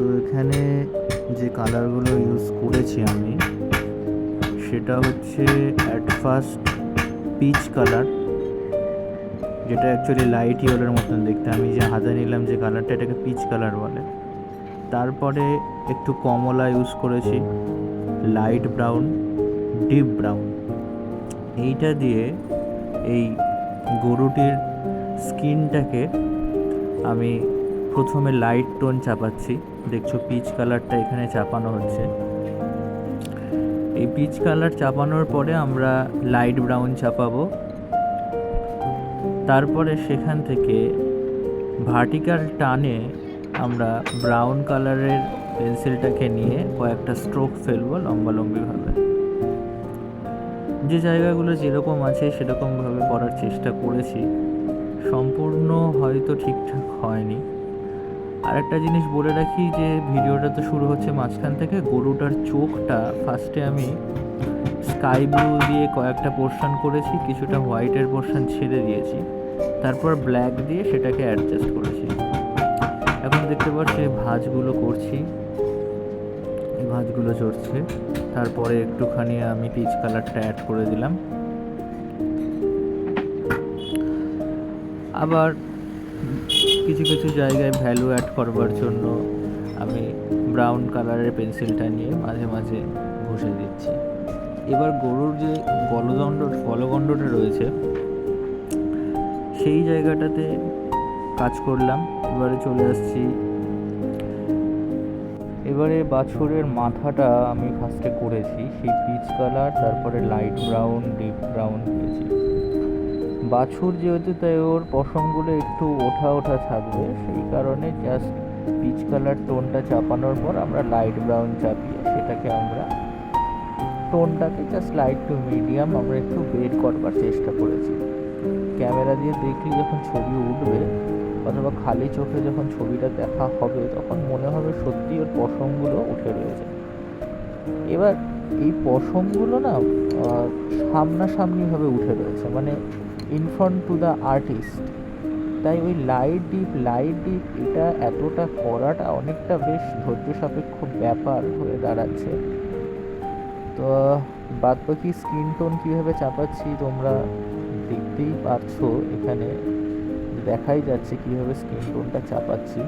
তো এখানে যে কালারগুলো ইউজ করেছি আমি সেটা হচ্ছে অ্যাট ফার্স্ট পিচ কালার, যেটা অ্যাকচুয়ালি লাইট ইয়েলোর মতন দেখতে। আমি যে হাতে নিলাম যে কালারটা, এটাকে পিচ কালার বলে। তারপরে একটু কমলা ইউজ করেছি, লাইট ব্রাউন, ডিপ ব্রাউন। এইটা দিয়ে এই গরুটির স্কিনটাকে আমি প্রথমে লাইট টোন চাপাচ্ছি। দেখছো পিচ কালারটা এখানে চাপানো হচ্ছে। এই পিচ কালার চাপানোর পরে আমরা লাইট ব্রাউন চাপাবো। তারপরে সেখান থেকে ভার্টিক্যাল টানে আমরা ব্রাউন কালারের পেন্সিলটাকে নিয়ে কয়েকটা স্ট্রোক ফেলবো লম্বালম্বিভাবে। যে জায়গাগুলো যেরকম আছে সেরকমভাবে করার চেষ্টা করেছি, সম্পূর্ণ হয়তো ঠিকঠাক হয়নি। আর একটা জিনিস বলে রাখি যে ভিডিওটা তো শুরু হচ্ছে মাঝখান থেকে। গরুটার চোখটা ফার্স্টে আমি স্কাই ব্লু দিয়ে কয়েকটা পোর্শন করেছি, কিছুটা হোয়াইটের পোর্শন ছেড়ে দিয়েছি, তারপর ব্ল্যাক দিয়ে সেটাকে অ্যাডজাস্ট করেছি। এখন দেখতে পাচ্ছি ভাঁজগুলো করছি, এই ভাঁজগুলো চড়ছে। তারপরে একটুখানি আমি পিচ কালারটা অ্যাড করে দিলাম। আবার কিছু কিছু জায়গায় ভ্যালু অ্যাড করবার জন্য আমি ব্রাউন কালারের পেন্সিলটা নিয়ে মাঝে মাঝে ঘষে দিচ্ছি। এবার গরুর যে গলগণ্ডটা রয়েছে সেই জায়গাটাতে কাজ করলাম। এবারে চলে আসছি, এবারে বাছুরের মাথাটা আমি ফার্স্টে করেছি সেই পিচ কালার, তারপরে লাইট ব্রাউন, ডিপ ব্রাউন দিয়েছি। বাছুর যেহেতু, তাই ওর পশমগুলো একটু ওঠা ওঠা থাকবে, সেই কারণে জাস্ট পিচ কালার টোনটা চাপানোর পর আমরা লাইট ব্রাউন চাপিয়ে সেটাকে আমরা টোনটাকে জাস্ট লাইট টু মিডিয়াম আমরা একটু বের করবার চেষ্টা করেছি। ক্যামেরা দিয়ে দেখলে যখন ছবি উঠবে অথবা খালি চোখে যখন ছবিটা দেখা হবে তখন মনে হবে সত্যি ওর পশমগুলো উঠে রয়েছে। এবার এই পশমগুলো না সামনাসামনিভাবে উঠে রয়েছে, মানে in front to the artist. তাই ওই লাইট ডিপ এটা এতটা করাটা অনেকটা বেশ ধৈর্য সাপেক্ষ ব্যাপার হয়ে দাঁড়াচ্ছে। তো বাদ বাকি স্কিন টোন কীভাবে চাপাচ্ছি তোমরা দেখতেই পারছো, এখানে দেখাই যাচ্ছে কীভাবে স্কিন টোনটা চাপাচ্ছি।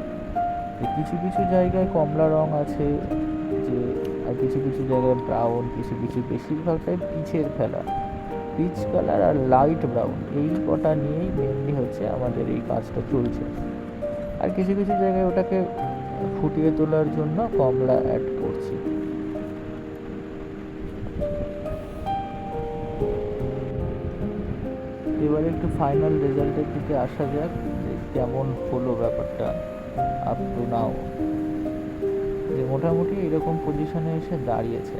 কিছু কিছু জায়গায় কমলা রং আছে, যে আর কিছু কিছু জায়গায় ব্রাউন, কিছু কিছু বেশিরভাগটাই পিচের খেলা, পিচ কালার আর লাইট ব্রাউন, এই কটা নিয়েই মেনলি হচ্ছে আমাদের এই কাজটা চলছে। আর কিছু কিছু জায়গায় ওটাকে ফুটিয়ে তোলার জন্য কমলা অ্যাড করছি। এবারে একটু ফাইনাল রেজাল্টের দিকে আসা যাক, কেমন হলো ব্যাপারটা আপ টু নাও। যে মোটামুটি এরকম পজিশনে এসে দাঁড়িয়েছে।